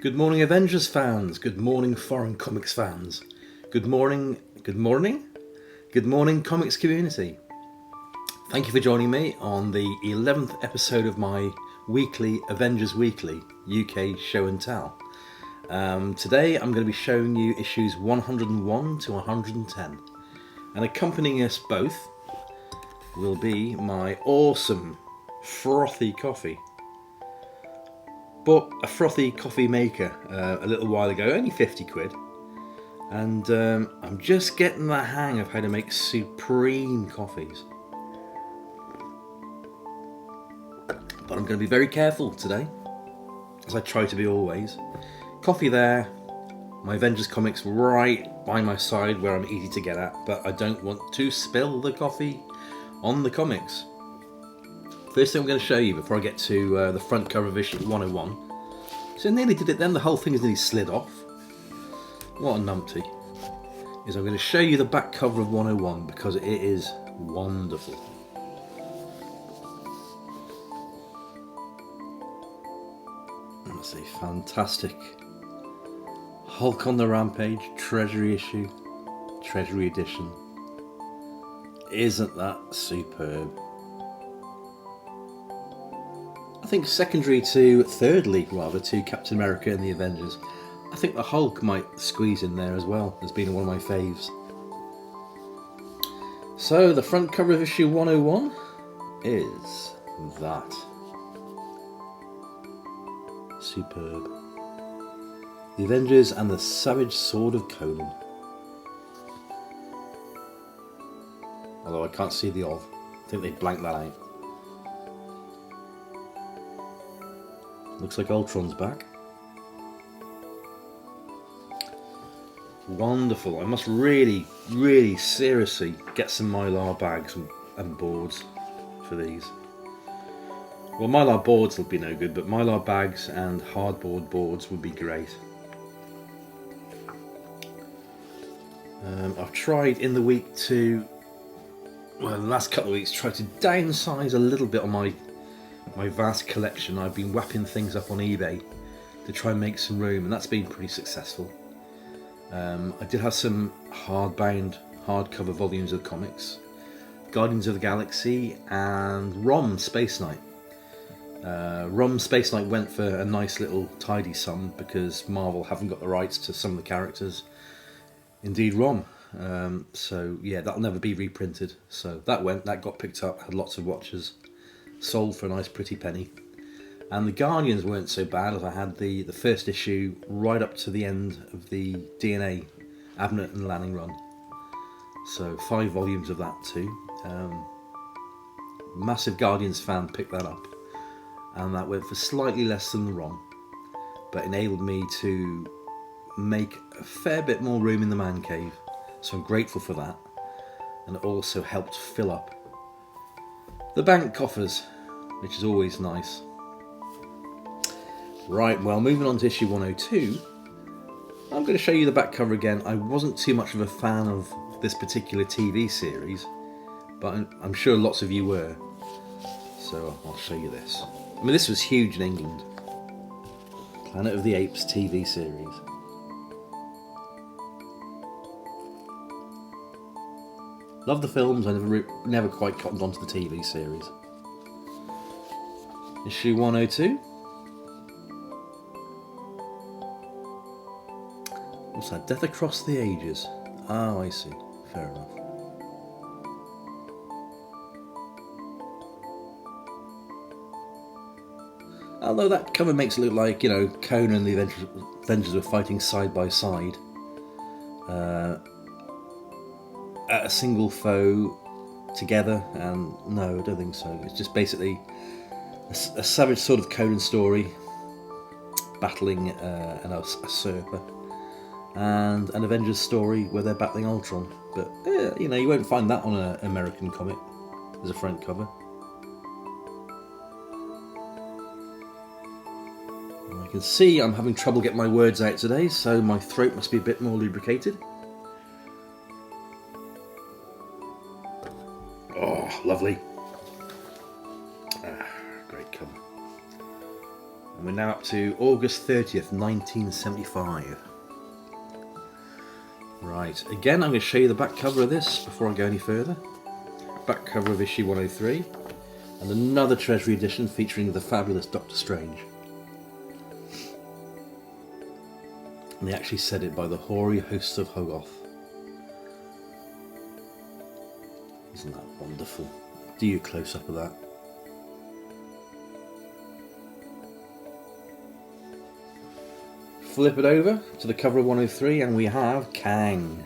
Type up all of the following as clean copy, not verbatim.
Good morning, Avengers fans. Good morning, foreign comics fans. Good morning, comics community. Thank you for joining me on the 11th episode of my weekly Avengers Weekly UK show and tell. Today I'm going to be showing you issues 101 to 110. And accompanying us both will be my awesome frothy coffee. Bought a frothy coffee maker a little while ago, only 50 quid. And I'm just getting the hang of how to make supreme coffees. But I'm going to be very careful today, as I try to be always. Coffee there, my Avengers comics right by my side where I'm easy to get at, but I don't want to spill the coffee on the comics. First thing I'm going to show you before I get to the front cover of issue 101. So I nearly did it then, the whole thing is nearly slid off. What a numpty. Is I'm going to show you the back cover of 101 because it is wonderful. That's a fantastic Hulk on the Rampage Treasury issue, Treasury edition. Isn't that superb? I think thirdly to Captain America and the Avengers. I think the Hulk might squeeze in there as well as being one of my faves. So the front cover of issue 101 is that. Superb. The Avengers and the Savage Sword of Conan. Although I can't see the of. I think they blanked that out. Looks like Ultron's back. Wonderful. I must really seriously get some Mylar bags and boards for these. Well, Mylar boards will be no good, but Mylar bags and hardboard boards would be great. I've tried in the week to, the last couple of weeks, tried to downsize a little bit on my vast collection. I've been whapping things up on eBay to try and make some room, and that's been pretty successful. I did have some hardcover volumes of comics, Guardians of the Galaxy and Rom Space Knight. Rom Space Knight went for a nice little tidy sum because Marvel haven't got the rights to some of the characters. Indeed, Rom. So yeah, that'll never be reprinted. So that got picked up, had lots of watchers, sold for a nice pretty penny. And the Guardians weren't so bad, as I had the first issue right up to the end of the DNA Abnett and Lanning run. So 5 volumes of that too. Massive Guardians fan picked that up, and that went for slightly less than the ROM, but enabled me to make a fair bit more room in the man cave. So I'm grateful for that, and it also helped fill up the bank coffers, which is always nice. Right, well, moving on to issue 102, I'm going to show you the back cover again. I wasn't too much of a fan of this particular TV series, but I'm sure lots of you were. So I'll show you this. I mean, this was huge in England. Planet of the Apes TV series. Love the films, I never quite cottoned onto the TV series. Issue 102. What's that? Death Across the Ages. Oh, I see. Fair enough. Although that cover makes it look like, Conan and the Avengers were fighting side by side. At a single foe together, and no, I don't think so. It's just basically a Savage Sword of Conan story battling a usurper, and an Avengers story where they're battling Ultron. But you won't find that on an American comic as a front cover. And I can see I'm having trouble getting my words out today, so my throat must be a bit more lubricated. Oh, lovely. Great cover. And we're now up to August 30th, 1975. Right, again I'm going to show you the back cover of this before I go any further. Back cover of issue 103. And another Treasury edition featuring the fabulous Doctor Strange. And they actually said it by the hoary hosts of Hogoth. Isn't that wonderful? Do you close up of that? Flip it over to the cover of 103 and we have Kang.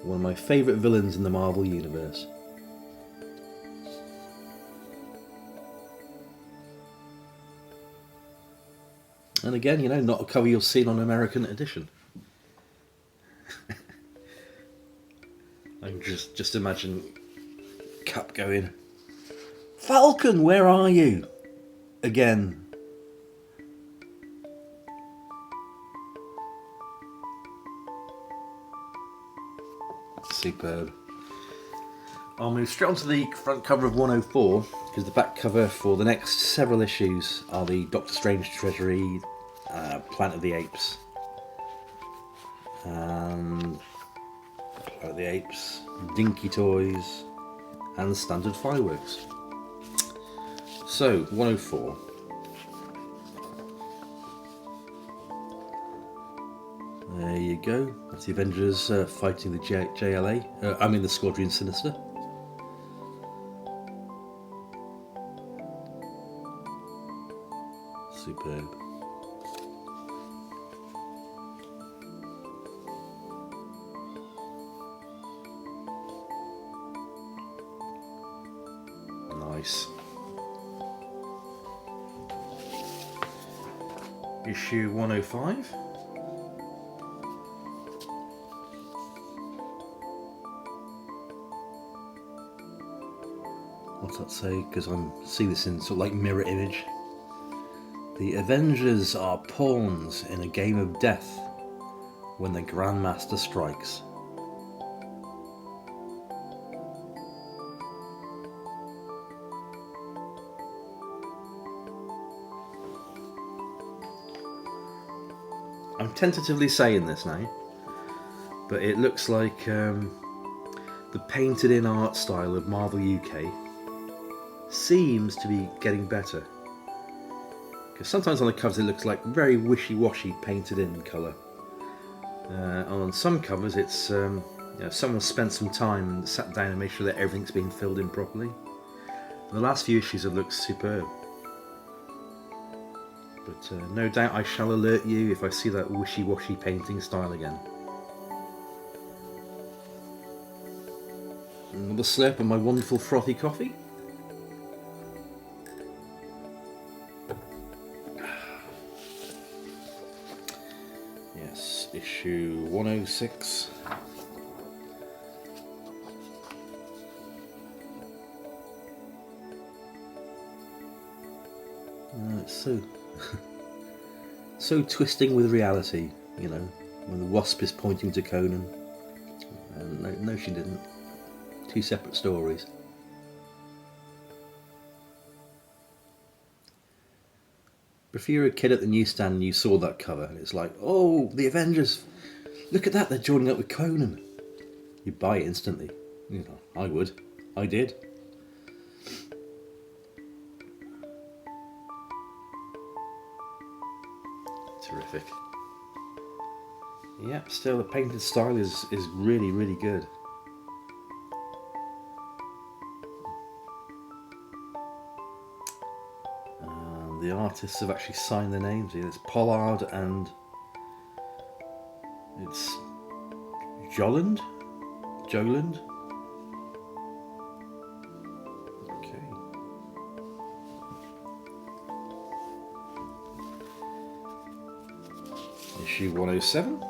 One of my favourite villains in the Marvel Universe. And again, you know, not a cover you'll see on an American edition. I can just imagine Cap going, "Falcon, where are you?" Again. Superb. I'll move straight onto the front cover of 104 because the back cover for the next several issues are the Doctor Strange Treasury, Planet of the Apes, and Planet of the Apes, Dinky Toys, and Standard Fireworks. So 104. There you go. That's the Avengers fighting the JLA. The Squadron Sinister. Superb. Nice. Issue 105. What's that say? Because I'm seeing this in sort of like mirror image. The Avengers are pawns in a game of death when the Grandmaster strikes. I'm tentatively saying this now, but it looks like the painted in art style of Marvel UK seems to be getting better. Because sometimes on the covers it looks like very wishy-washy painted in colour. On some covers it's someone spent some time and sat down and made sure that everything's been filled in properly. The last few issues have looked superb. But no doubt I shall alert you if I see that wishy-washy painting style again. Another slurp of my wonderful frothy coffee. Yes, issue 106. It's so twisting with reality, you know, when the Wasp is pointing to Conan. And no, she didn't. Two separate stories. But if you were a kid at the newsstand and you saw that cover and it's like, oh, the Avengers, look at that, they're joining up with Conan. You'd buy it instantly. You know, I would. I did. Terrific. Yep, still the painted style is really, really good. The artists have actually signed their names here. It's Pollard and it's Joland? Okay. Issue 107.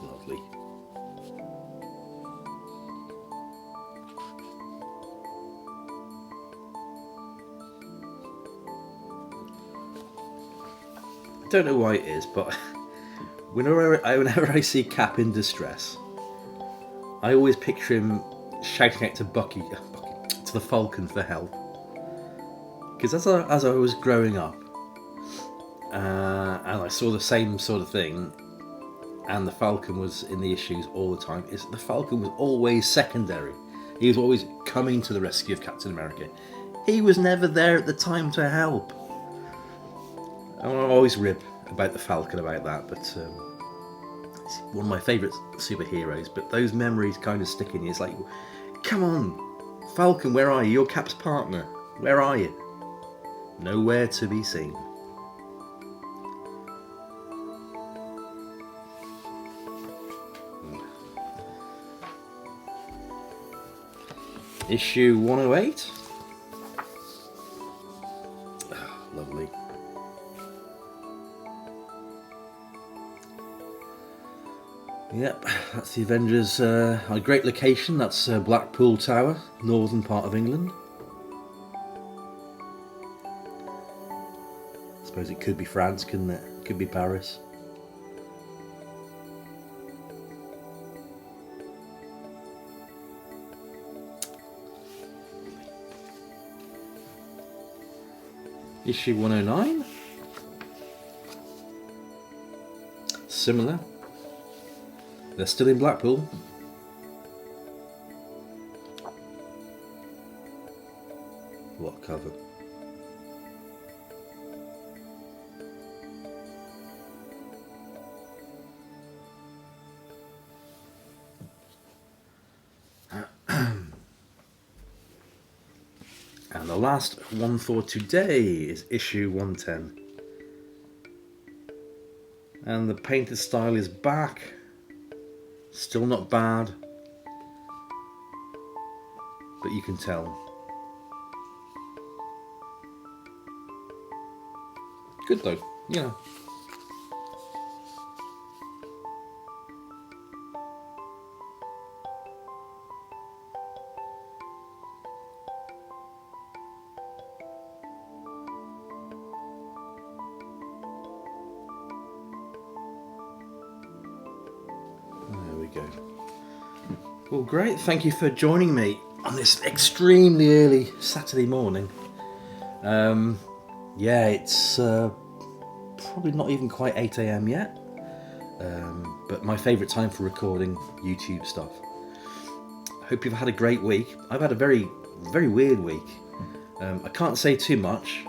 Lovely. I don't know why it is, but whenever I see Cap in distress, I always picture him shouting out to to the falcon for help. Because as I was growing up, and I saw the same sort of thing, and the falcon was in the issues all the time, the falcon was always secondary. He was always coming to the rescue of Captain America. He was never there at the time to help. I always rib about the Falcon about that, but it's one of my favourite superheroes. But those memories kind of stick in you. It's like, come on, Falcon, where are you? You're Cap's partner. Where are you? Nowhere to be seen. Issue 108. Oh, lovely. Yep, that's the Avengers, a great location. That's Blackpool Tower, northern part of England. I suppose it could be France, couldn't it? Could be Paris. Issue 109. Similar. They're still in Blackpool. What cover? And the last one for today is issue 110. And the painted style is back. Still not bad, but you can tell. Good though, yeah. Go. Well, great. Thank you for joining me on this extremely early Saturday morning. Yeah, it's probably not even quite 8 a.m. yet, but my favourite time for recording YouTube stuff. I hope you've had a great week. I've had a very, very weird week. I can't say too much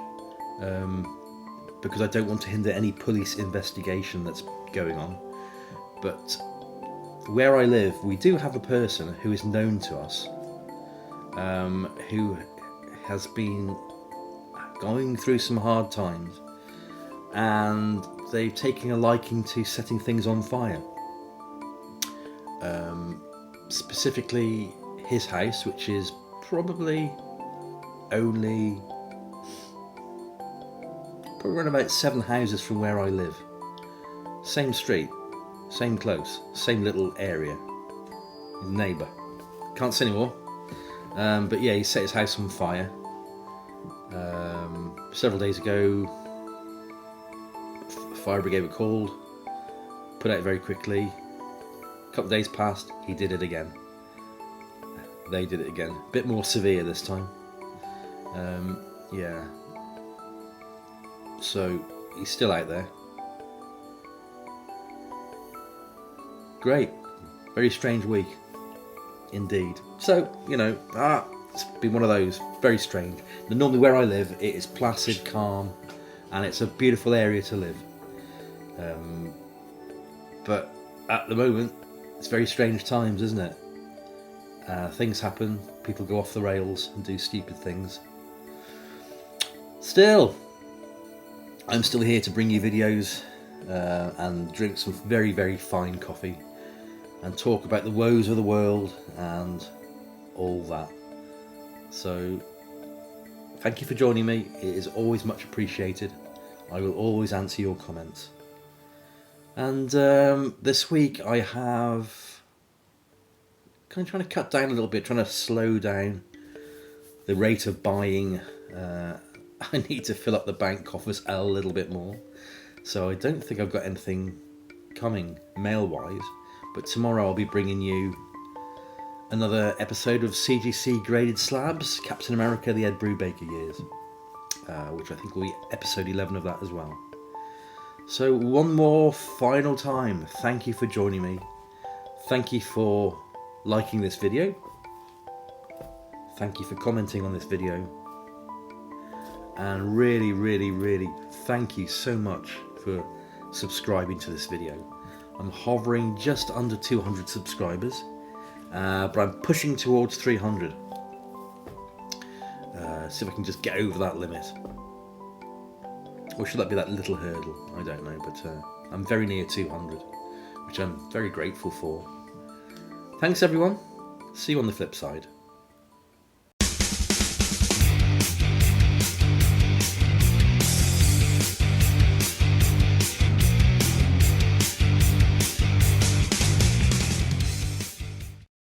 because I don't want to hinder any police investigation that's going on, but where I live, we do have a person who is known to us, who has been going through some hard times, and they've taken a liking to setting things on fire. Specifically his house, which is probably around about 7 houses from where I live. Same street. Same close, same little area. His neighbour. Can't say anymore. But yeah, he set his house on fire. Several days ago, fire brigade were called, put out very quickly. A couple of days passed, he did it again. They did it again. A bit more severe this time. Yeah. So, he's still out there. Great. Very strange week. Indeed. So, you know, it's been one of those. Very strange. Normally where I live, it is placid, calm, and it's a beautiful area to live. But at the moment, it's very strange times, isn't it? Things happen, people go off the rails and do stupid things. Still, I'm still here to bring you videos and drink some very, very fine coffee and talk about the woes of the world and all that. So, thank you for joining me. It is always much appreciated. I will always answer your comments. And this week I have kind of trying to cut down a little bit, trying to slow down the rate of buying. I need to fill up the bank coffers a little bit more. So I don't think I've got anything coming mail-wise. But tomorrow I'll be bringing you another episode of CGC Graded Slabs, Captain America the Ed Brubaker Years, which I think will be episode 11 of that as well. So one more final time, thank you for joining me. Thank you for liking this video. Thank you for commenting on this video. And really, really, really thank you so much for subscribing to this video. I'm hovering just under 200 subscribers, but I'm pushing towards 300. See if I can just get over that limit. Or should that be that little hurdle? I don't know, but I'm very near 200, which I'm very grateful for. Thanks everyone. See you on the flip side.